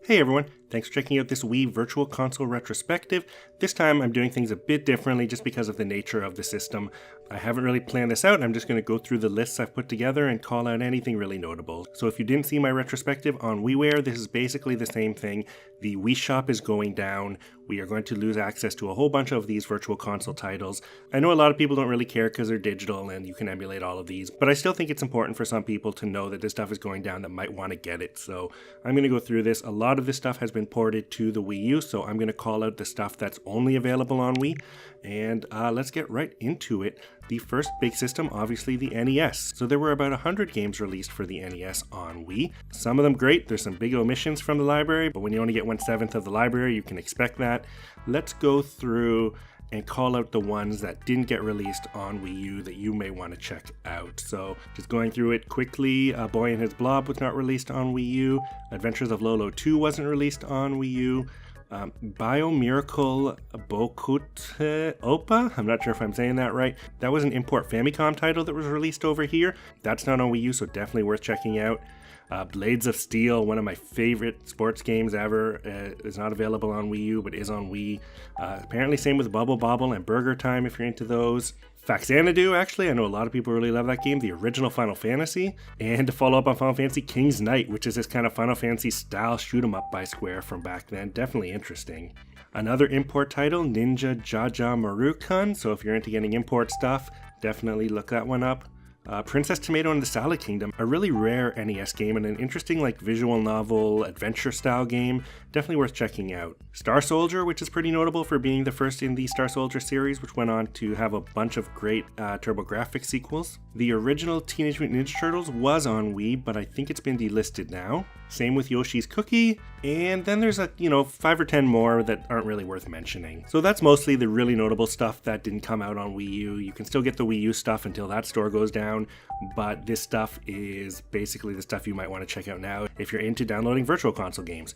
Hey everyone, thanks for checking out this Wii Virtual Console retrospective. This time I'm doing things a bit differently just because of the nature of the system. I haven't really planned this out, I'm just going to go through the lists I've put together and call out anything really notable. So if you didn't see my retrospective on WiiWare, this is basically the same thing. The Wii Shop is going down. We are going to lose access to a whole bunch of these Virtual Console titles. I know a lot of people don't really care because they're digital and you can emulate all of these, but I still think it's important for some people to know that this stuff is going down that might want to get it. So I'm going to go through this. A lot of this stuff has been ported to the Wii U, so I'm going to call out the stuff that's only available on Wii. And let's get right into it. The first big system, obviously the NES. So there were about 100 games released for the NES on Wii. Some of them great, there's some big omissions from the library, but when you only get 1/7 of the library, you can expect that. Let's go through and call out the ones that didn't get released on Wii U that you may want to check out. So just going through it quickly, Boy and His Blob was not released on Wii U. Adventures of Lolo 2 wasn't released on Wii U. Biomiracle Bokute Opa, I'm not sure if I'm saying that right. That was an import Famicom title that was released over here. That's not on Wii U, so definitely worth checking out. Blades of Steel, one of my favorite sports games ever, is not available on Wii U, but is on Wii. Apparently same with Bubble Bobble and Burger Time if you're into those. Faxanadu, actually, I know a lot of people really love that game, the original Final Fantasy, and to follow up on Final Fantasy, King's Knight, which is this kind of Final Fantasy style shoot 'em up by Square from back then, definitely interesting. Another import title, Ninja Jaja Marukan, so if you're into getting import stuff, definitely look that one up. Princess Tomato and the Salad Kingdom, a really rare NES game and an interesting visual novel adventure style game, definitely worth checking out. Star Soldier, which is pretty notable for being the first in the Star Soldier series, which went on to have a bunch of great turbo-grafx sequels. The original Teenage Mutant Ninja Turtles was on Wii, but I think it's been delisted now. Same with Yoshi's Cookie, and then there's 5 or 10 more that aren't really worth mentioning. So that's mostly the really notable stuff that didn't come out on Wii U. You can still get the Wii U stuff until that store goes down, but this stuff is basically the stuff you might want to check out now if you're into downloading Virtual Console games.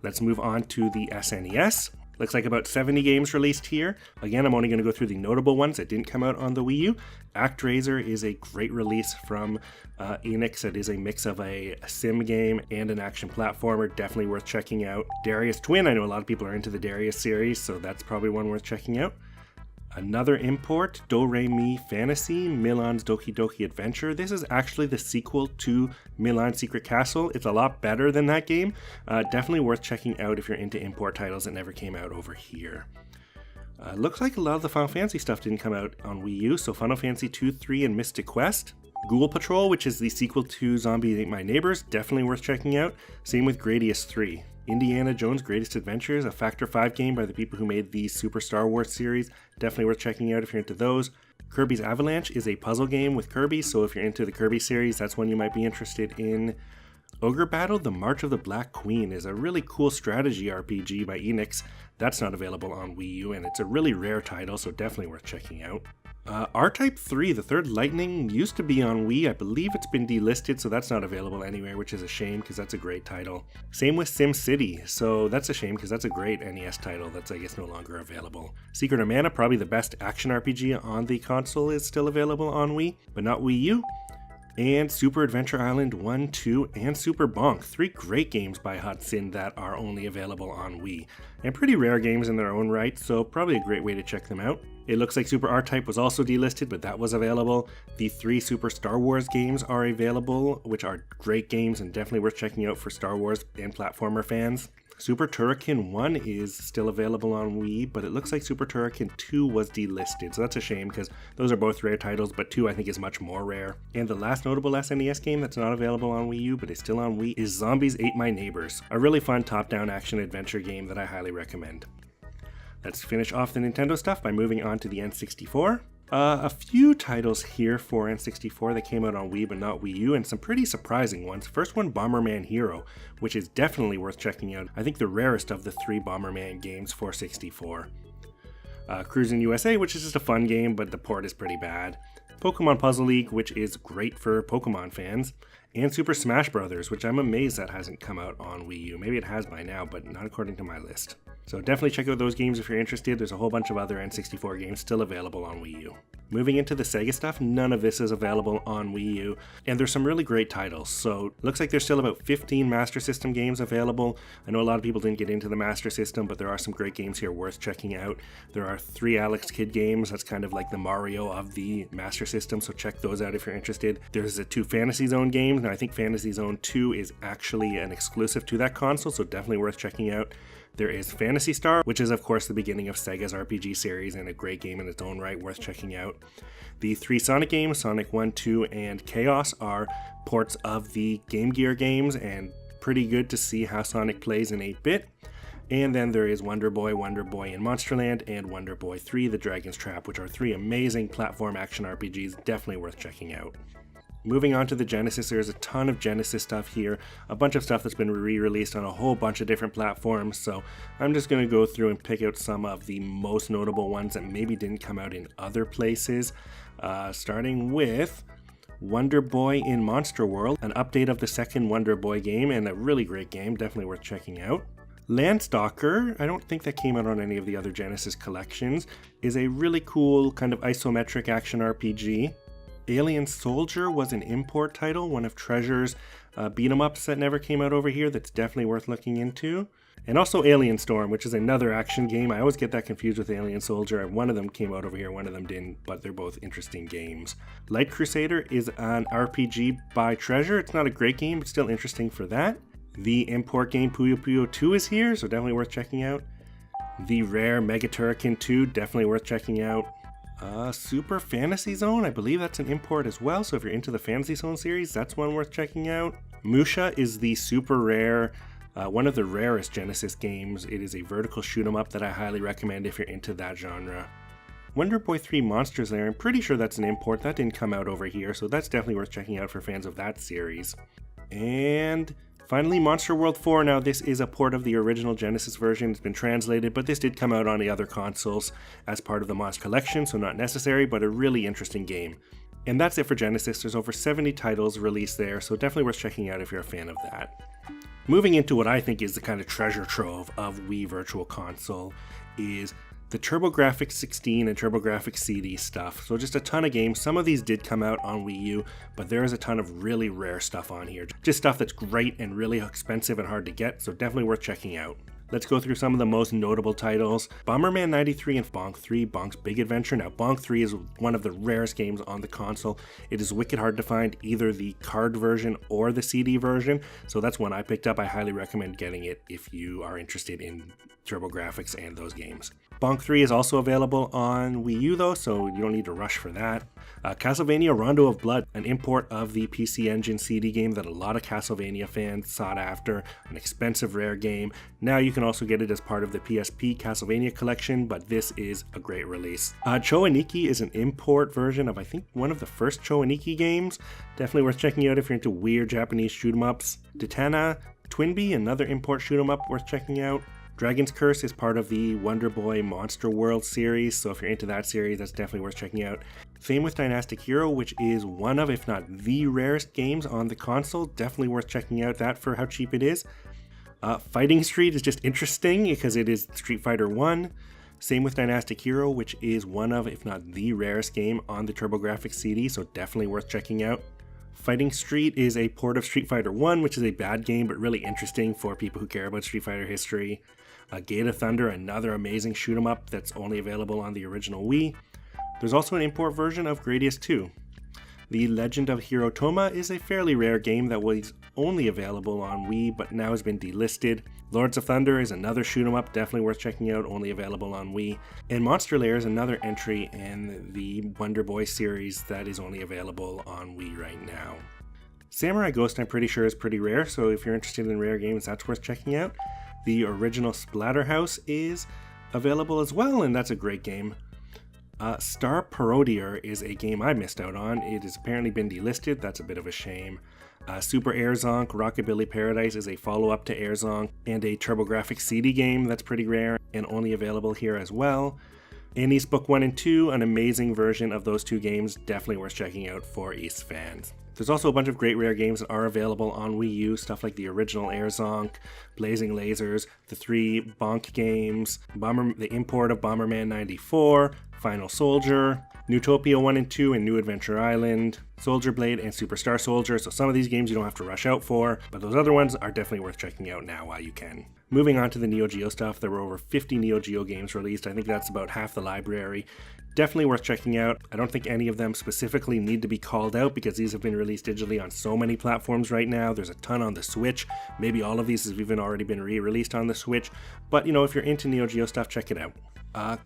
Let's move on to the SNES. Looks like about 70 games released here. Again, I'm only going to go through the notable ones that didn't come out on the Wii U. ActRaiser is a great release from Enix. It is a mix of a sim game and an action platformer. Definitely worth checking out. Darius Twin, I know a lot of people are into the Darius series, so that's probably one worth checking out. Another import, Do Re Mi Fantasy, Milan's Doki Doki Adventure. This is actually the sequel to Milan's Secret Castle. It's a lot better than that game. Definitely worth checking out if you're into import titles that never came out over here. Looks like a lot of the Final Fantasy stuff didn't come out on Wii U, so Final Fantasy 2, 3, and Mystic Quest. Ghoul Patrol, which is the sequel to Zombies Ate My Neighbors, definitely worth checking out. Same with Gradius 3. Indiana Jones Greatest Adventures, a Factor 5 game by the people who made the Super Star Wars series. Definitely worth checking out if you're into those. Kirby's Avalanche is a puzzle game with Kirby, so if you're into the Kirby series, that's one you might be interested in. Ogre Battle, The March of the Black Queen is a really cool strategy RPG by Enix. That's not available on Wii U, and it's a really rare title, so definitely worth checking out. R-Type 3, The Third Lightning, used to be on Wii. I believe it's been delisted, so that's not available anywhere, which is a shame because that's a great title. Same with SimCity, so that's a shame because that's a great NES title that's, I guess, no longer available. Secret of Mana, probably the best action RPG on the console, is still available on Wii, but not Wii U. And Super Adventure Island 1, 2, and Super Bonk, 3 great games by Hudson that are only available on Wii. And pretty rare games in their own right, so probably a great way to check them out. It looks like Super R-Type was also delisted, but that was available. The 3 Super Star Wars games are available, which are great games and definitely worth checking out for Star Wars and platformer fans. Super Turrican 1 is still available on Wii, but it looks like Super Turrican 2 was delisted, so that's a shame because those are both rare titles, but 2 I think is much more rare. And the last notable SNES game that's not available on Wii U, but is still on Wii, is Zombies Ate My Neighbors, a really fun top-down action-adventure game that I highly recommend. Let's finish off the Nintendo stuff by moving on to the N64. A few titles here for N64 that came out on Wii but not Wii U, and some pretty surprising ones. First one, Bomberman Hero, which is definitely worth checking out. I think the rarest of the 3 Bomberman games for 64. Cruisin' USA, which is just a fun game, but the port is pretty bad. Pokemon Puzzle League, which is great for Pokemon fans. And Super Smash Bros., which I'm amazed that hasn't come out on Wii U. Maybe it has by now, but not according to my list. So definitely check out those games if you're interested. There's a whole bunch of other N64 games still available on Wii U. Moving into the Sega stuff, none of this is available on Wii U, and there's some really great titles. So looks like there's still about 15 Master System games available. I know a lot of people didn't get into the Master System, but there are some great games here worth checking out. There are 3 Alex Kidd games. That's kind of like the Mario of the Master System, so check those out if you're interested. There's the 2 Fantasy Zone games. Now I think Fantasy Zone 2 is actually an exclusive to that console, so definitely worth checking out. There is Phantasy Star, which is of course the beginning of Sega's RPG series and a great game in its own right, worth checking out. The 3 Sonic games, Sonic 1, 2, and Chaos, are ports of the Game Gear games and pretty good to see how Sonic plays in 8-bit. And then there is Wonder Boy in Monsterland, and Wonder Boy 3, The Dragon's Trap, which are 3 amazing platform action RPGs, definitely worth checking out. Moving on to the Genesis, there's a ton of Genesis stuff here, a bunch of stuff that's been re-released on a whole bunch of different platforms, so I'm just going to go through and pick out some of the most notable ones that maybe didn't come out in other places, starting with Wonder Boy in Monster World, an update of the second Wonder Boy game, and a really great game, definitely worth checking out. Landstalker, I don't think that came out on any of the other Genesis collections, is a really cool kind of isometric action RPG. Alien Soldier was an import title, one of Treasure's beat-em-ups that never came out over here that's definitely worth looking into. And also Alien Storm, which is another action game. I always get that confused with Alien Soldier. One of them came out over here, one of them didn't, but they're both interesting games. Light Crusader is an RPG by Treasure. It's not a great game, but still interesting for that. The import game Puyo Puyo 2 is here, so definitely worth checking out. The rare Mega Turrican 2, definitely worth checking out. Super Fantasy Zone, I believe that's an import as well, so if you're into the Fantasy Zone series, that's one worth checking out. Musha is the super rare, one of the rarest Genesis games. It is a vertical shoot 'em up that I highly recommend if you're into that genre. Wonder Boy 3 Monsters Lair, I'm pretty sure that's an import. That didn't come out over here, so that's definitely worth checking out for fans of that series. And finally, Monster World 4. Now, this is a port of the original Genesis version. It's been translated, but this did come out on the other consoles as part of the Mods collection, so not necessary, but a really interesting game. And that's it for Genesis. There's over 70 titles released there, so definitely worth checking out if you're a fan of that. Moving into what I think is the kind of treasure trove of Wii Virtual Console is the TurboGrafx 16 and TurboGrafx CD stuff. So just a ton of games. Some of these did come out on Wii U, but there is a ton of really rare stuff on here. Just stuff that's great and really expensive and hard to get, so definitely worth checking out. Let's go through some of the most notable titles. Bomberman 93 and Bonk 3, Bonk's Big Adventure. Now, Bonk 3 is one of the rarest games on the console. It is wicked hard to find either the card version or the CD version, so that's one I picked up. I highly recommend getting it if you are interested in TurboGrafx and those games. Bonk 3 is also available on Wii U though, so you don't need to rush for that. Castlevania Rondo of Blood, an import of the PC Engine CD game that a lot of Castlevania fans sought after, an expensive rare game. Now you can also get it as part of the PSP Castlevania collection, but this is a great release. Choaniki is an import version of I think one of the first Choaniki games. Definitely worth checking out if you're into weird Japanese shoot 'em ups. Detana Twinbee, another import shoot 'em up worth checking out. Dragon's Curse is part of the Wonder Boy Monster World series, so if you're into that series, that's definitely worth checking out. Same with Dynastic Hero, which is one of, if not the rarest games on the console. Definitely worth checking out that for how cheap it is. Fighting Street is just interesting because it is Street Fighter 1. Same with Dynastic Hero, which is one of, if not the rarest game on the TurboGrafx CD, so definitely worth checking out. Fighting Street is a port of Street Fighter 1, which is a bad game, but really interesting for people who care about Street Fighter history. Gate of Thunder, another amazing shoot 'em up that's only available on the original Wii. There's also an import version of Gradius 2. The Legend of Hirotoma is a fairly rare game that was only available on Wii, but now has been delisted. Lords of Thunder is another shoot 'em up, definitely worth checking out, only available on Wii. And Monster Lair is another entry in the Wonder Boy series that is only available on Wii right now. Samurai Ghost, I'm pretty sure, is pretty rare, so if you're interested in rare games, that's worth checking out. The original Splatterhouse is available as well, and that's a great game. Star Parodier is a game I missed out on. It has apparently been delisted. That's a bit of a shame. Super Air Zonk Rockabilly Paradise is a follow-up to Air Zonk and a TurboGrafx CD game that's pretty rare and only available here as well. And East Book 1 and 2, an amazing version of those two games, definitely worth checking out for East fans. There's also a bunch of great rare games that are available on Wii U, stuff like the original Air Zonk, Blazing Lasers, the 3 Bonk games, the import of Bomberman 94, Final Soldier, Newtopia 1 and 2 and New Adventure Island, Soldier Blade, and Superstar Soldier. So some of these games you don't have to rush out for, but those other ones are definitely worth checking out now while you can. Moving on to the NeoGeo stuff, there were over 50 NeoGeo games released. I think that's about half the library. Definitely worth checking out. I don't think any of them specifically need to be called out because these have been released digitally on so many platforms right now. There's a ton on the Switch. Maybe all of these have even already been re-released on the Switch. But, if you're into NeoGeo stuff, check it out.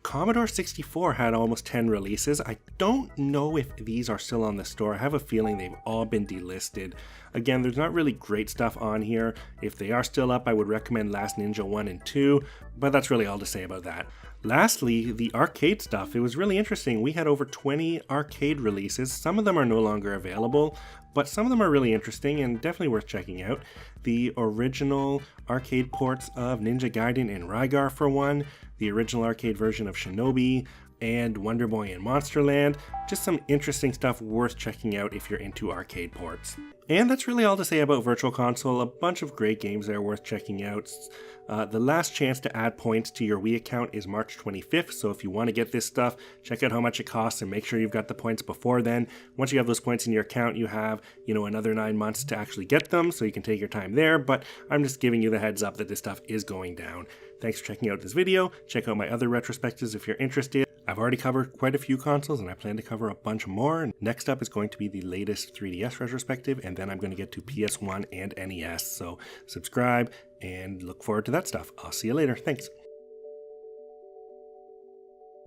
Commodore 64 had almost 10 releases. I don't know if these are still on the store. I have a feeling they've all been delisted. Again, there's not really great stuff on here. If they are still up, I would recommend Last Ninja 1 and 2, but that's really all to say about that. Lastly, the arcade stuff. It was really interesting. We had over 20 arcade releases. Some of them are no longer available, but some of them are really interesting and definitely worth checking out. The original arcade ports of Ninja Gaiden and Rygar for one, the original arcade version of Shinobi, and Wonder Boy and Monsterland. Just some interesting stuff worth checking out if you're into arcade ports. And that's really all to say about Virtual Console. A bunch of great games there worth checking out. The last chance to add points to your Wii account is March 25th, so if you want to get this stuff, check out how much it costs and make sure you've got the points before then. Once you have those points in your account, you have, another 9 months to actually get them, so you can take your time there, but I'm just giving you the heads up that this stuff is going down. Thanks for checking out this video. Check out my other retrospectives if you're interested. I've already covered quite a few consoles and I plan to cover a bunch more. Next up is going to be the latest 3DS retrospective, and then I'm going to get to PS1 and NES. So subscribe and look forward to that stuff. I'll see you later. Thanks.